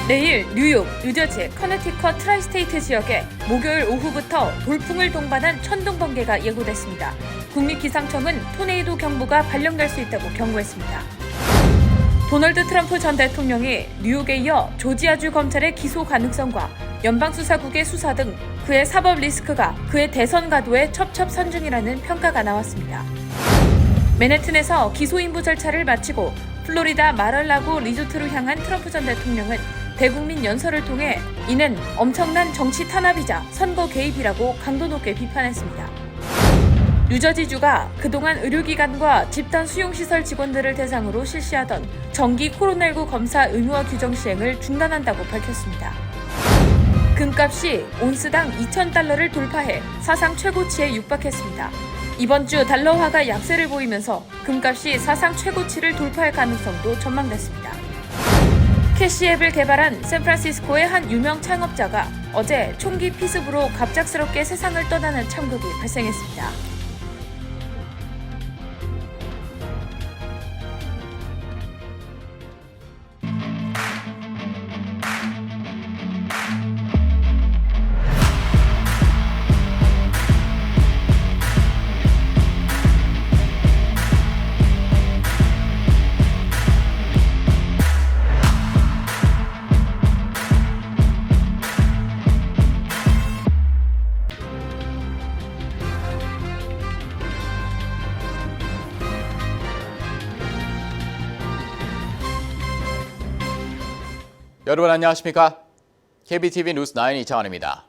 내일 뉴욕, 뉴저지, 커네티컷 트라이스테이트 지역에 목요일 오후부터 돌풍을 동반한 천둥 번개가 예고됐습니다. 국립기상청은 토네이도 경보가 발령될 수 있다고 경고했습니다. 도널드 트럼프 전 대통령이 뉴욕에 이어 조지아주 검찰의 기소 가능성과 연방수사국의 수사 등 그의 사법 리스크가 그의 대선 가도에 첩첩산중이라는 평가가 나왔습니다. 맨해튼에서 기소인부 절차를 마치고 플로리다 마랄라고 리조트로 향한 트럼프 전 대통령은 대국민 연설을 통해 이는 엄청난 정치 탄압이자 선거 개입이라고 강도 높게 비판했습니다. 뉴저지주가 그동안 의료기관과 집단 수용시설 직원들을 대상으로 실시하던 정기 코로나19 검사 의무화 규정 시행을 중단한다고 밝혔습니다. 금값이 온스당 2,000달러를 돌파해 사상 최고치에 육박했습니다. 이번 주 달러화가 약세를 보이면서 금값이 사상 최고치를 돌파할 가능성도 전망됐습니다. 캐시 앱을 개발한 샌프란시스코의 한 유명 창업자가 어제 총기 피습으로 갑작스럽게 세상을 떠나는 참극이 발생했습니다. 여러분 안녕하십니까? KBTV 뉴스 9 이창환입니다.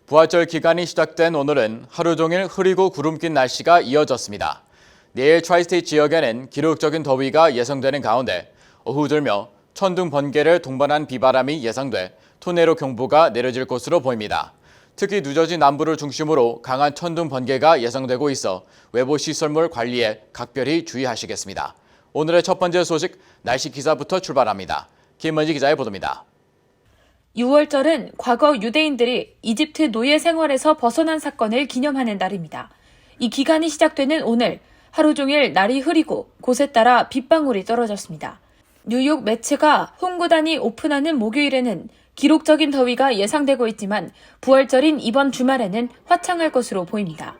부활절 기간이 시작된 오늘은 하루 종일 흐리고 구름 낀 날씨가 이어졌습니다. 내일 트라이스테이트 지역에는 기록적인 더위가 예상되는 가운데 오후 들며 천둥 번개를 동반한 비바람이 예상돼 토네이도 경보가 내려질 것으로 보입니다. 특히 뉴저지 남부를 중심으로 강한 천둥 번개가 예상되고 있어 외부 시설물 관리에 각별히 주의하시겠습니다. 오늘의 첫 번째 소식 날씨 기사부터 출발합니다. 김은지 기자의 보도입니다. 6월절은 과거 유대인들이 이집트 노예 생활에서 벗어난 사건을 기념하는 날입니다. 이 기간이 시작되는 오늘 하루 종일 날이 흐리고 곳에 따라 빗방울이 떨어졌습니다. 뉴욕 매체가 홍구단이 오픈하는 목요일에는 기록적인 더위가 예상되고 있지만 부활절인 이번 주말에는 화창할 것으로 보입니다.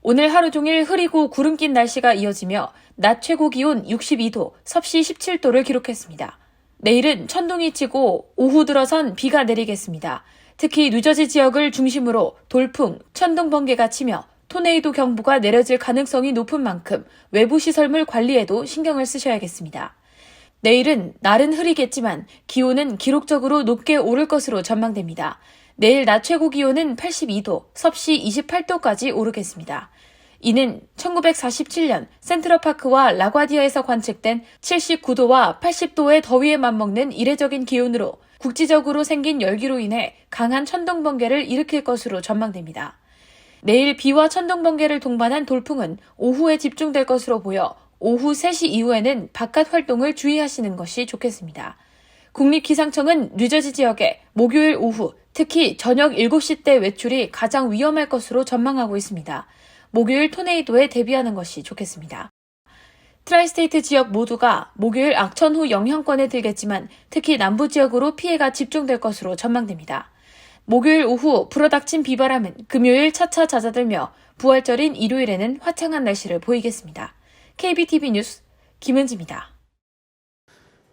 오늘 하루 종일 흐리고 구름 낀 날씨가 이어지며 낮 최고 기온 62도, 섭씨 17도를 기록했습니다. 내일은 천둥이 치고 오후 들어선 비가 내리겠습니다. 특히 뉴저지 지역을 중심으로 돌풍, 천둥 번개가 치며 토네이도 경보가 내려질 가능성이 높은 만큼 외부 시설물 관리에도 신경을 쓰셔야겠습니다. 내일은 날은 흐리겠지만 기온은 기록적으로 높게 오를 것으로 전망됩니다. 내일 낮 최고 기온은 82도, 섭씨 28도까지 오르겠습니다. 이는 1947년 센트럴파크와 라과디아에서 관측된 79도와 80도의 더위에 맞먹는 이례적인 기온으로 국지적으로 생긴 열기로 인해 강한 천둥 번개를 일으킬 것으로 전망됩니다. 내일 비와 천둥 번개를 동반한 돌풍은 오후에 집중될 것으로 보여 오후 3시 이후에는 바깥 활동을 주의하시는 것이 좋겠습니다. 국립기상청은 뉴저지 지역에 목요일 오후, 특히 저녁 7시 때 외출이 가장 위험할 것으로 전망하고 있습니다. 목요일 토네이도에 대비하는 것이 좋겠습니다. 트라이스테이트 지역 모두가 목요일 악천후 영향권에 들겠지만 특히 남부 지역으로 피해가 집중될 것으로 전망됩니다. 목요일 오후 불어닥친 비바람은 금요일 차차 잦아들며 부활절인 일요일에는 화창한 날씨를 보이겠습니다. KBTV 뉴스 김은지입니다.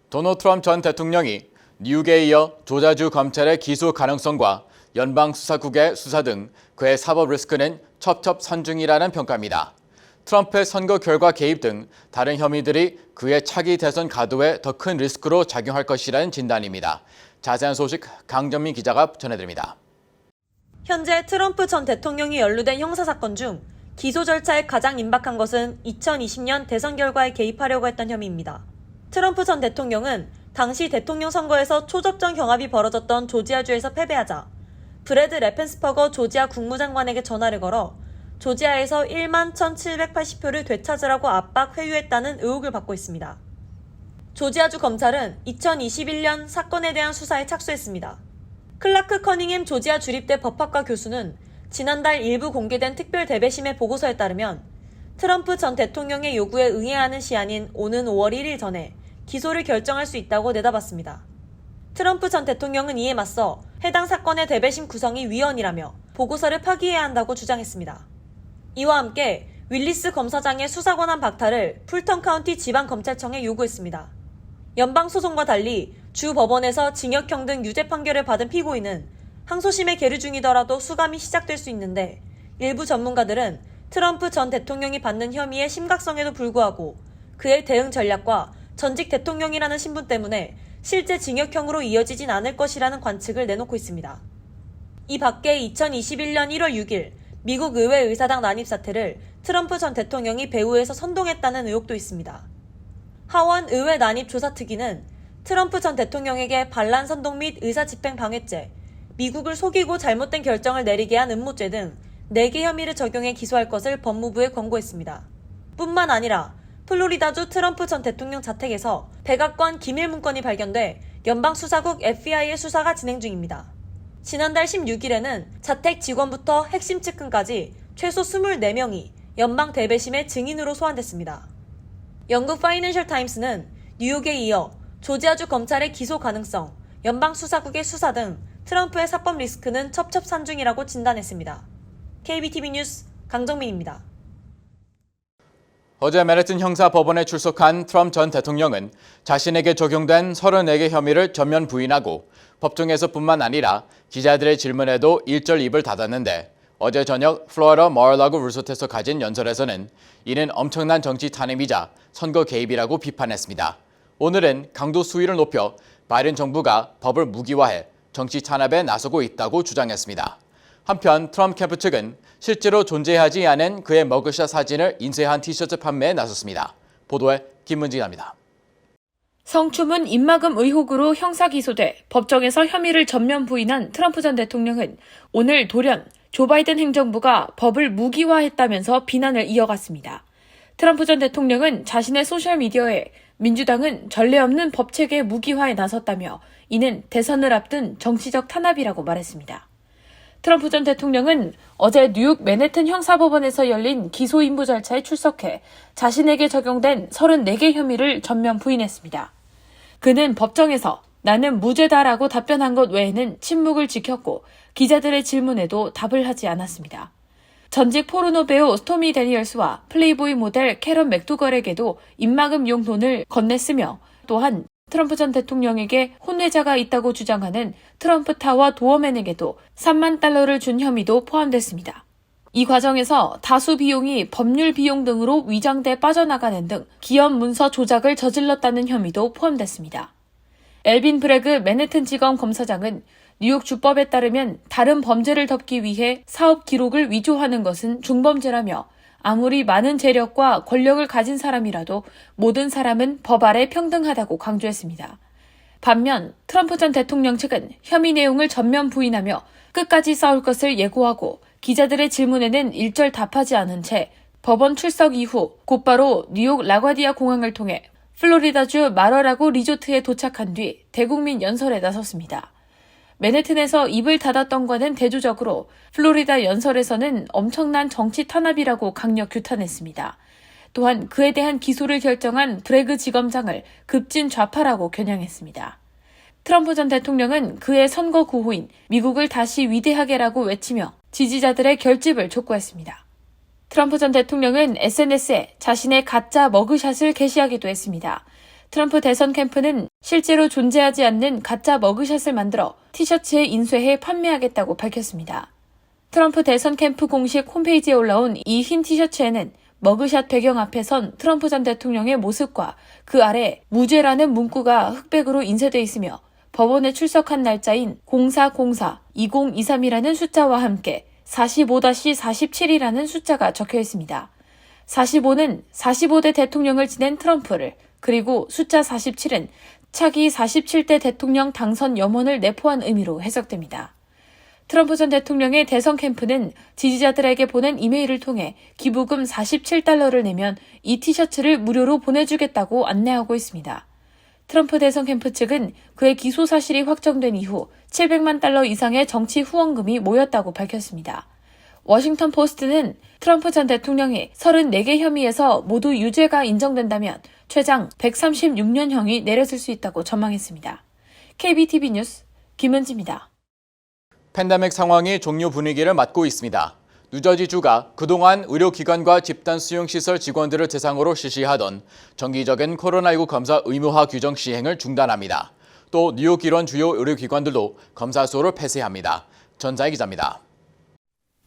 도널드 트럼프 전 대통령이 뉴욕에 이어 조지아주 검찰의 기소 가능성과 연방수사국의 수사 등 그의 사법 리스크는 첩첩산중이라는 평가입니다. 트럼프의 선거 결과 개입 등 다른 혐의들이 그의 차기 대선 가도에 더 큰 리스크로 작용할 것이라는 진단입니다. 자세한 소식 강정민 기자가 전해드립니다. 현재 트럼프 전 대통령이 연루된 형사사건 중 기소 절차에 가장 임박한 것은 2020년 대선 결과에 개입하려고 했던 혐의입니다. 트럼프 전 대통령은 당시 대통령 선거에서 초접전 경합이 벌어졌던 조지아주에서 패배하자 브래드 레펜스퍼거 조지아 국무장관에게 전화를 걸어 조지아에서 1만 1,780표를 되찾으라고 압박 회유했다는 의혹을 받고 있습니다. 조지아주 검찰은 2021년 사건에 대한 수사에 착수했습니다. 클라크 커닝햄 조지아 주립대 법학과 교수는 지난달 일부 공개된 특별 대배심의 보고서에 따르면 트럼프 전 대통령의 요구에 응해야 하는 시한인 오는 5월 1일 전에 기소를 결정할 수 있다고 내다봤습니다. 트럼프 전 대통령은 이에 맞서 해당 사건의 대배심 구성이 위헌이라며 보고서를 파기해야 한다고 주장했습니다. 이와 함께 윌리스 검사장의 수사 권한 박탈을 풀턴 카운티 지방검찰청에 요구했습니다. 연방소송과 달리 주 법원에서 징역형 등 유죄 판결을 받은 피고인은 항소심에 계류 중이더라도 수감이 시작될 수 있는데 일부 전문가들은 트럼프 전 대통령이 받는 혐의의 심각성에도 불구하고 그의 대응 전략과 전직 대통령이라는 신분 때문에 실제 징역형으로 이어지진 않을 것이라는 관측을 내놓고 있습니다. 이 밖에 2021년 1월 6일 미국 의회 의사당 난입 사태를 트럼프 전 대통령이 배후에서 선동했다는 의혹도 있습니다. 하원 의회 난입 조사특위는 트럼프 전 대통령에게 반란 선동 및 의사집행 방해죄, 미국을 속이고 잘못된 결정을 내리게 한 음모죄 등 4개 혐의를 적용해 기소할 것을 법무부에 권고했습니다. 뿐만 아니라 플로리다주 트럼프 전 대통령 자택에서 백악관 기밀 문건이 발견돼 연방수사국 FBI의 수사가 진행 중입니다. 지난달 16일에는 자택 직원부터 핵심 측근까지 최소 24명이 연방 대배심의 증인으로 소환됐습니다. 영국 파이낸셜 타임스는 뉴욕에 이어 조지아주 검찰의 기소 가능성, 연방수사국의 수사 등 트럼프의 사법 리스크는 첩첩산중이라고 진단했습니다. KBTV 뉴스 강정민입니다. 어제 맨해튼 형사법원에 출석한 트럼프 전 대통령은 자신에게 적용된 34개 혐의를 전면 부인하고 법정에서뿐만 아니라 기자들의 질문에도 일절 입을 닫았는데 어제 저녁 플로리다 마르라고 리조트에서 가진 연설에서는 이는 엄청난 정치 탄압이자 선거 개입이라고 비판했습니다. 오늘은 강도 수위를 높여 바이든 정부가 법을 무기화해 정치 탄압에 나서고 있다고 주장했습니다. 한편 트럼프 캠프 측은 실제로 존재하지 않은 그의 머그샷 사진을 인쇄한 티셔츠 판매에 나섰습니다. 보도에 김문진입니다. 성추문 입막음 의혹으로 형사 기소돼 법정에서 혐의를 전면 부인한 트럼프 전 대통령은 오늘 돌연 조 바이든 행정부가 법을 무기화했다면서 비난을 이어갔습니다. 트럼프 전 대통령은 자신의 소셜미디어에 민주당은 전례 없는 법체계 무기화에 나섰다며 이는 대선을 앞둔 정치적 탄압이라고 말했습니다. 트럼프 전 대통령은 어제 뉴욕 맨해튼 형사법원에서 열린 기소인부 절차에 출석해 자신에게 적용된 34개 혐의를 전면 부인했습니다. 그는 법정에서 나는 무죄다라고 답변한 것 외에는 침묵을 지켰고 기자들의 질문에도 답을 하지 않았습니다. 전직 포르노 배우 스토미 데니얼스와 플레이보이 모델 캐런 맥두걸에게도 입막음용 돈을 건넸으며 또한 트럼프 전 대통령에게 혼외자가 있다고 주장하는 트럼프 타워 도어맨에게도 3만 달러를 준 혐의도 포함됐습니다. 이 과정에서 다수 비용이 법률 비용 등으로 위장돼 빠져나가는 등 기업 문서 조작을 저질렀다는 혐의도 포함됐습니다. 엘빈 브래그 맨해튼 지검 검사장은 뉴욕 주법에 따르면 다른 범죄를 덮기 위해 사업 기록을 위조하는 것은 중범죄라며 아무리 많은 재력과 권력을 가진 사람이라도 모든 사람은 법 아래 평등하다고 강조했습니다. 반면 트럼프 전 대통령 측은 혐의 내용을 전면 부인하며 끝까지 싸울 것을 예고하고 기자들의 질문에는 일절 답하지 않은 채 법원 출석 이후 곧바로 뉴욕 라과디아 공항을 통해 플로리다주 마러라고 리조트에 도착한 뒤 대국민 연설에 나섰습니다. 맨해튼에서 입을 닫았던과는 대조적으로 플로리다 연설에서는 엄청난 정치 탄압이라고 강력 규탄했습니다. 또한 그에 대한 기소를 결정한 브래그 지검장을 급진 좌파라고 겨냥했습니다. 트럼프 전 대통령은 그의 선거 구호인 미국을 다시 위대하게라고 외치며 지지자들의 결집을 촉구했습니다. 트럼프 전 대통령은 SNS에 자신의 가짜 머그샷을 게시하기도 했습니다. 트럼프 대선 캠프는 실제로 존재하지 않는 가짜 머그샷을 만들어 티셔츠에 인쇄해 판매하겠다고 밝혔습니다. 트럼프 대선 캠프 공식 홈페이지에 올라온 이 흰 티셔츠에는 머그샷 배경 앞에 선 트럼프 전 대통령의 모습과 그 아래 무죄라는 문구가 흑백으로 인쇄되어 있으며 법원에 출석한 날짜인 0404-2023이라는 숫자와 함께 45-47이라는 숫자가 적혀 있습니다. 45는 45대 대통령을 지낸 트럼프를, 그리고 숫자 47은 차기 47대 대통령 당선 염원을 내포한 의미로 해석됩니다. 트럼프 전 대통령의 대선 캠프는 지지자들에게 보낸 이메일을 통해 기부금 47달러를 내면 이 티셔츠를 무료로 보내주겠다고 안내하고 있습니다. 트럼프 대선 캠프 측은 그의 기소 사실이 확정된 이후 700만 달러 이상의 정치 후원금이 모였다고 밝혔습니다. 워싱턴 포스트는 트럼프 전 대통령이 34개 혐의에서 모두 유죄가 인정된다면 최장 136년형이 내려질 수 있다고 전망했습니다. KBTV 뉴스 김은지입니다. 팬데믹 상황이 종료 분위기를 맞고 있습니다. 뉴저지주가 그동안 의료기관과 집단 수용시설 직원들을 대상으로 실시하던 정기적인 코로나19 검사 의무화 규정 시행을 중단합니다. 또 뉴욕 일원 주요 의료기관들도 검사 수를 폐쇄합니다. 전자희 기자입니다.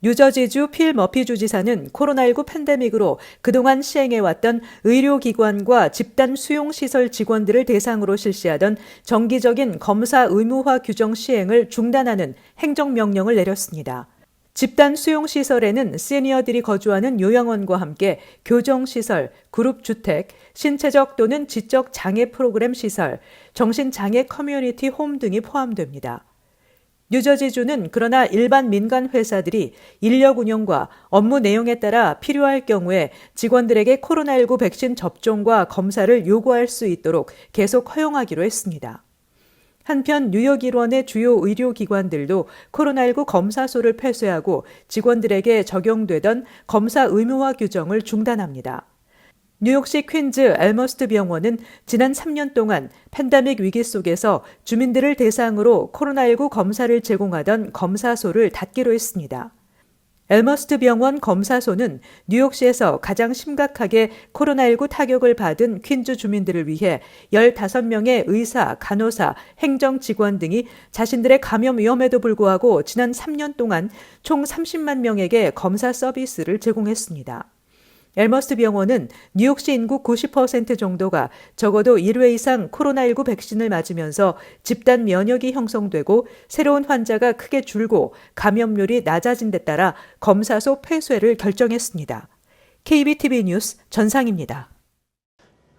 뉴저지주 필 머피 주지사는 코로나19 팬데믹으로 그동안 시행해왔던 의료기관과 집단 수용시설 직원들을 대상으로 실시하던 정기적인 검사 의무화 규정 시행을 중단하는 행정명령을 내렸습니다. 집단 수용시설에는 시니어들이 거주하는 요양원과 함께 교정시설, 그룹주택, 신체적 또는 지적 장애 프로그램 시설, 정신장애 커뮤니티 홈 등이 포함됩니다. 뉴저지주는 그러나 일반 민간 회사들이 인력 운영과 업무 내용에 따라 필요할 경우에 직원들에게 코로나19 백신 접종과 검사를 요구할 수 있도록 계속 허용하기로 했습니다. 한편 뉴욕 일원의 주요 의료기관들도 코로나19 검사소를 폐쇄하고 직원들에게 적용되던 검사 의무화 규정을 중단합니다. 뉴욕시 퀸즈 엘머스트 병원은 지난 3년 동안 팬데믹 위기 속에서 주민들을 대상으로 코로나19 검사를 제공하던 검사소를 닫기로 했습니다. 엘머스트 병원 검사소는 뉴욕시에서 가장 심각하게 코로나19 타격을 받은 퀸즈 주민들을 위해 15명의 의사, 간호사, 행정직원 등이 자신들의 감염 위험에도 불구하고 지난 3년 동안 총 30만 명에게 검사 서비스를 제공했습니다. 엘머스트 병원은 뉴욕시 인구 90% 정도가 적어도 1회 이상 코로나19 백신을 맞으면서 집단 면역이 형성되고 새로운 환자가 크게 줄고 감염률이 낮아진 데 따라 검사소 폐쇄를 결정했습니다. KBTV 뉴스 전상입니다.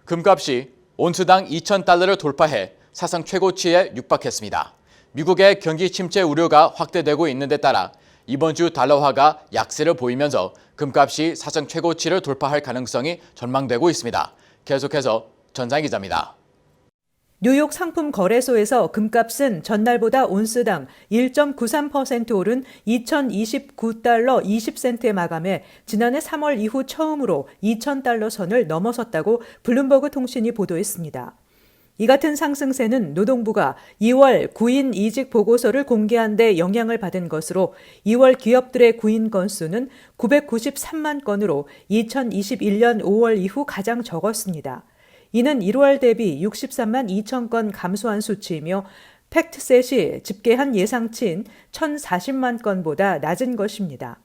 금값이 온스당 2,000달러를 돌파해 사상 최고치에 육박했습니다. 미국의 경기 침체 우려가 확대되고 있는 데 따라 이번 주 달러화가 약세를 보이면서 금값이 사상 최고치를 돌파할 가능성이 전망되고 있습니다. 계속해서 전상희 기자입니다. 뉴욕 상품 거래소에서 금값은 전날보다 온스당 1.93% 오른 2,029달러 20센트에 마감해 지난해 3월 이후 처음으로 2,000달러 선을 넘어섰다고 블룸버그 통신이 보도했습니다. 이 같은 상승세는 노동부가 2월 구인 이직 보고서를 공개한 데 영향을 받은 것으로 2월 기업들의 구인 건수는 993만 건으로 2021년 5월 이후 가장 적었습니다. 이는 1월 대비 63만 2천 건 감소한 수치이며 팩트셋이 집계한 예상치인 1,040만 건보다 낮은 것입니다.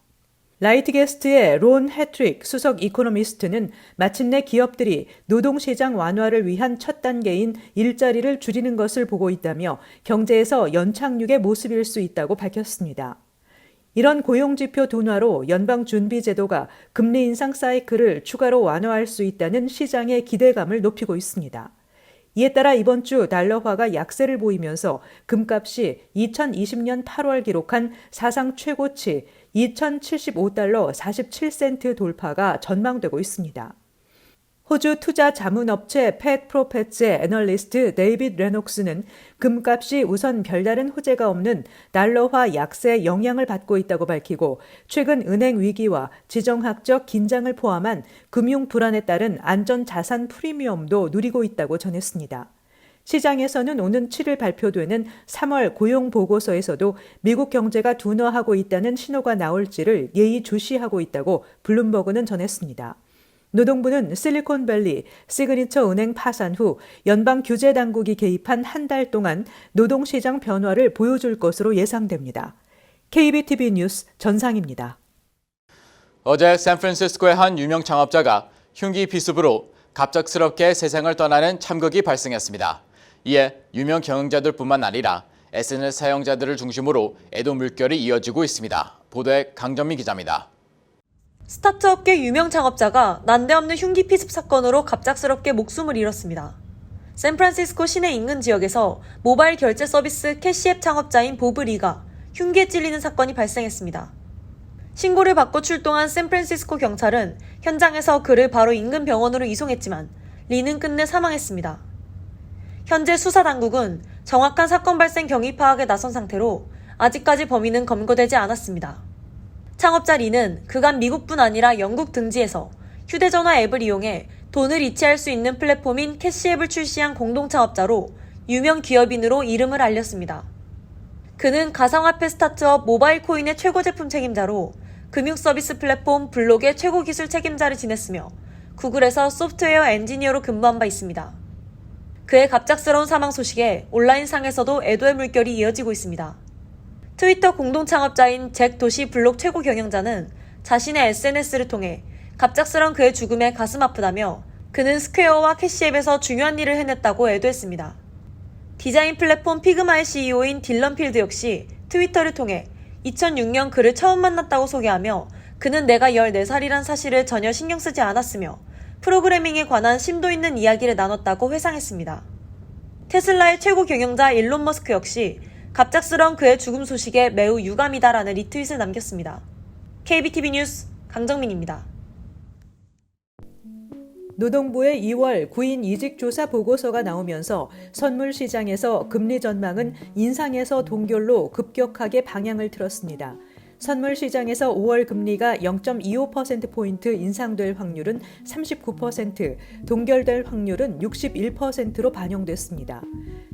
라이트게스트의 론 해트릭 수석 이코노미스트는 마침내 기업들이 노동시장 완화를 위한 첫 단계인 일자리를 줄이는 것을 보고 있다며 경제에서 연착륙의 모습일 수 있다고 밝혔습니다. 이런 고용지표 둔화로 연방준비제도가 금리 인상 사이클을 추가로 완화할 수 있다는 시장의 기대감을 높이고 있습니다. 이에 따라 이번 주 달러화가 약세를 보이면서 금값이 2020년 8월 기록한 사상 최고치 2,075달러 47센트 돌파가 전망되고 있습니다. 호주 투자 자문업체 팻 프로페츠의 애널리스트 데이빗 레녹스는 금값이 우선 별다른 호재가 없는 달러화 약세에 영향을 받고 있다고 밝히고 최근 은행 위기와 지정학적 긴장을 포함한 금융 불안에 따른 안전자산 프리미엄도 누리고 있다고 전했습니다. 시장에서는 오는 7일 발표되는 3월 고용보고서에서도 미국 경제가 둔화하고 있다는 신호가 나올지를 예의주시하고 있다고 블룸버그는 전했습니다. 노동부는 실리콘밸리 시그니처 은행 파산 후 연방 규제 당국이 개입한 한 달 동안 노동시장 변화를 보여줄 것으로 예상됩니다. KBTV 뉴스 전상입니다. 어제 샌프란시스코의 한 유명 창업자가 흉기 비습으로 갑작스럽게 세상을 떠나는 참극이 발생했습니다. 이에 유명 경영자들뿐만 아니라 SNS 사용자들을 중심으로 애도 물결이 이어지고 있습니다. 보도에 강정민 기자입니다. 스타트업계 유명 창업자가 난데없는 흉기 피습 사건으로 갑작스럽게 목숨을 잃었습니다. 샌프란시스코 시내 인근 지역에서 모바일 결제 서비스 캐시앱 창업자인 보브 리가 흉기에 찔리는 사건이 발생했습니다. 신고를 받고 출동한 샌프란시스코 경찰은 현장에서 그를 바로 인근 병원으로 이송했지만 리는 끝내 사망했습니다. 현재 수사당국은 정확한 사건 발생 경위 파악에 나선 상태로 아직까지 범인은 검거되지 않았습니다. 창업자 리는 그간 미국뿐 아니라 영국 등지에서 휴대전화 앱을 이용해 돈을 이체할 수 있는 플랫폼인 캐시앱을 출시한 공동창업자로 유명 기업인으로 이름을 알렸습니다. 그는 가상화폐 스타트업 모바일 코인의 최고 제품 책임자로 금융 서비스 플랫폼 블록의 최고 기술 책임자를 지냈으며 구글에서 소프트웨어 엔지니어로 근무한 바 있습니다. 그의 갑작스러운 사망 소식에 온라인상에서도 애도의 물결이 이어지고 있습니다. 트위터 공동 창업자인 잭 도시 블록 최고 경영자는 자신의 SNS를 통해 갑작스런 그의 죽음에 가슴 아프다며 그는 스퀘어와 캐시앱에서 중요한 일을 해냈다고 애도했습니다. 디자인 플랫폼 피그마의 CEO인 딜런 필드 역시 트위터를 통해 2006년 그를 처음 만났다고 소개하며 그는 내가 14살이란 사실을 전혀 신경 쓰지 않았으며 프로그래밍에 관한 심도 있는 이야기를 나눴다고 회상했습니다. 테슬라의 최고 경영자 일론 머스크 역시 갑작스러운 그의 죽음 소식에 매우 유감이다라는 리트윗을 남겼습니다. KBTV 뉴스 강정민입니다. 노동부의 2월 구인 이직 조사 보고서가 나오면서 선물 시장에서 금리 전망은 인상에서 동결로 급격하게 방향을 틀었습니다. 선물 시장에서 5월 금리가 0.25%포인트 인상될 확률은 39%, 동결될 확률은 61%로 반영됐습니다.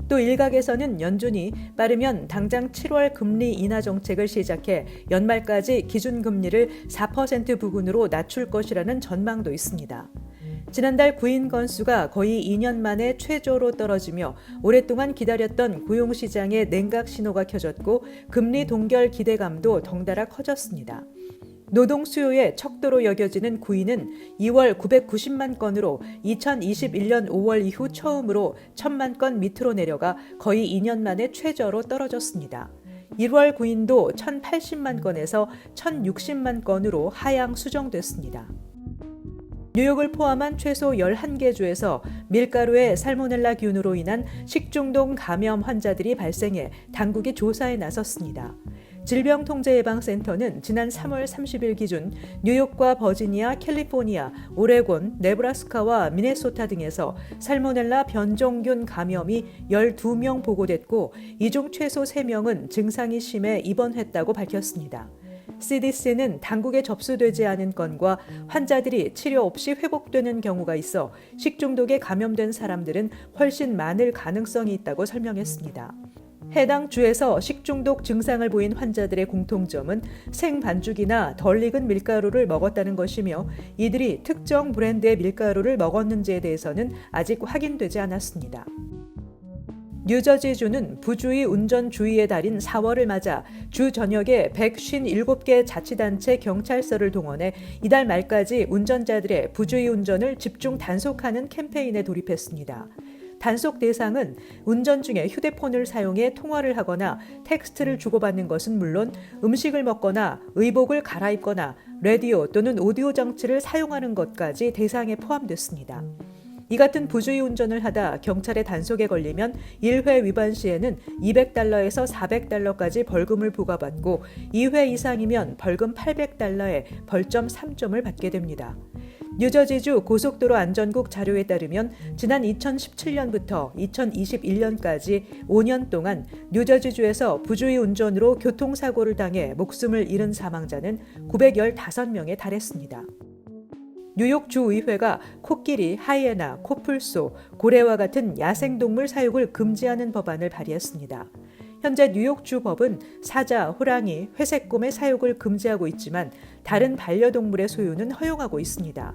또 일각에서는 연준이 빠르면 당장 7월 금리 인하 정책을 시작해 연말까지 기준금리를 4% 부근으로 낮출 것이라는 전망도 있습니다. 지난달 구인 건수가 거의 2년 만에 최저로 떨어지며 오랫동안 기다렸던 고용시장의 냉각 신호가 켜졌고 금리 동결 기대감도 덩달아 커졌습니다. 노동 수요의 척도로 여겨지는 구인은 2월 990만 건으로 2021년 5월 이후 처음으로 1000만 건 밑으로 내려가 거의 2년 만에 최저로 떨어졌습니다. 1월 구인도 1080만 건에서 1060만 건으로 하향 수정됐습니다. 뉴욕을 포함한 최소 11개 주에서 밀가루의 살모넬라균으로 인한 식중독 감염 환자들이 발생해 당국이 조사에 나섰습니다. 질병통제예방센터는 지난 3월 30일 기준 뉴욕과 버지니아, 캘리포니아, 오레곤, 네브라스카와 미네소타 등에서 살모넬라 변종균 감염이 12명 보고됐고 이 중 최소 3명은 증상이 심해 입원했다고 밝혔습니다. CDC는 당국에 접수되지 않은 건과 환자들이 치료 없이 회복되는 경우가 있어 식중독에 감염된 사람들은 훨씬 많을 가능성이 있다고 설명했습니다. 해당 주에서 식중독 증상을 보인 환자들의 공통점은 생반죽이나 덜 익은 밀가루를 먹었다는 것이며 이들이 특정 브랜드의 밀가루를 먹었는지에 대해서는 아직 확인되지 않았습니다. 뉴저지주는 부주의 운전 주의의 달인 4월을 맞아 주 전역에 157개 자치단체 경찰서를 동원해 이달 말까지 운전자들의 부주의 운전을 집중 단속하는 캠페인에 돌입했습니다. 단속 대상은 운전 중에 휴대폰을 사용해 통화를 하거나 텍스트를 주고받는 것은 물론 음식을 먹거나 의복을 갈아입거나 라디오 또는 오디오 장치를 사용하는 것까지 대상에 포함됐습니다. 이 같은 부주의 운전을 하다 경찰의 단속에 걸리면 1회 위반 시에는 $200에서 $400까지 벌금을 부과받고 2회 이상이면 벌금 $800에 벌점 3점을 받게 됩니다. 뉴저지주 고속도로 안전국 자료에 따르면 지난 2017년부터 2021년까지 5년 동안 뉴저지주에서 부주의 운전으로 교통사고를 당해 목숨을 잃은 사망자는 915명에 달했습니다. 뉴욕 주의회가 코끼리, 하이에나, 코뿔소, 고래와 같은 야생동물 사육을 금지하는 법안을 발의했습니다. 현재 뉴욕 주법은 사자, 호랑이, 회색곰의 사육을 금지하고 있지만 다른 반려동물의 소유는 허용하고 있습니다.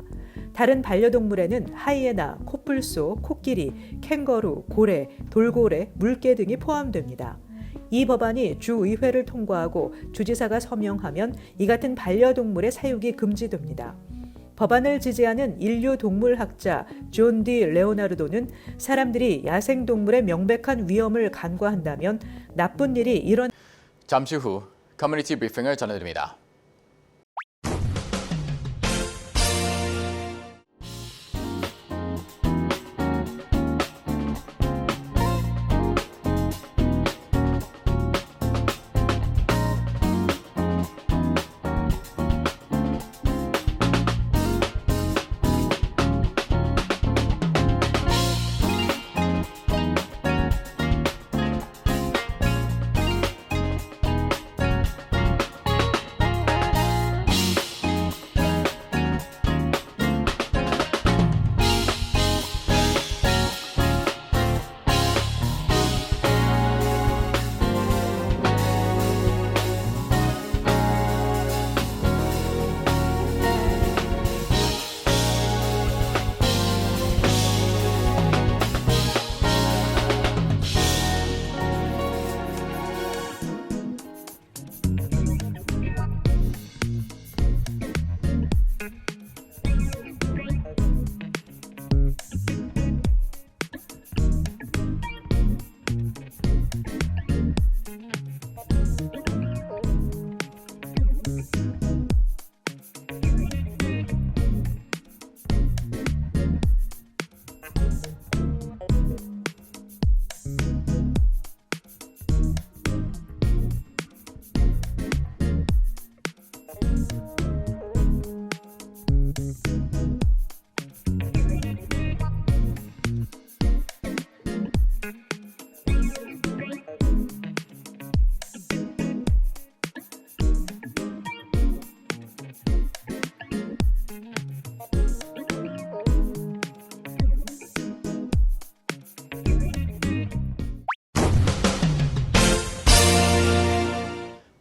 다른 반려동물에는 하이에나, 코뿔소, 코끼리, 캥거루, 고래, 돌고래, 물개 등이 포함됩니다. 이 법안이 주의회를 통과하고 주지사가 서명하면 이 같은 반려동물의 사육이 금지됩니다. 법안을 지지하는 인류동물학자 존 디 레오나르도는 사람들이 야생동물의 명백한 위험을 간과한다면 나쁜 일이 일어나 잠시 후 커뮤니티 브리핑을 전해드립니다.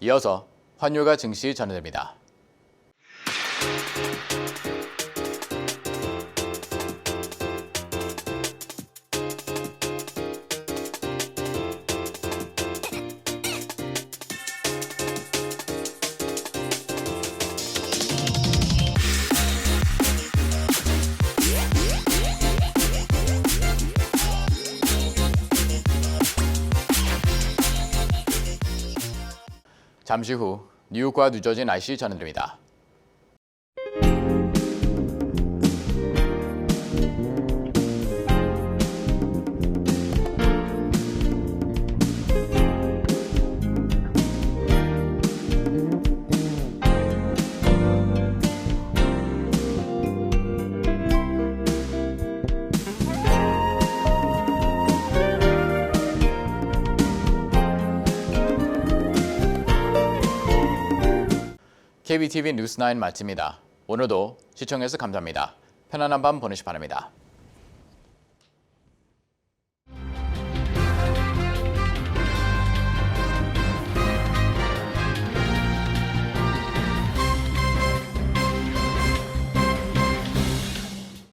이어서 환율과 증시 전해드립니다. 잠시 후 뉴욕과 뉴저지 날씨 전해드립니다. KBTV 뉴스9 마칩니다. 오늘도 시청해주셔서 감사합니다. 편안한 밤 보내시기 바랍니다.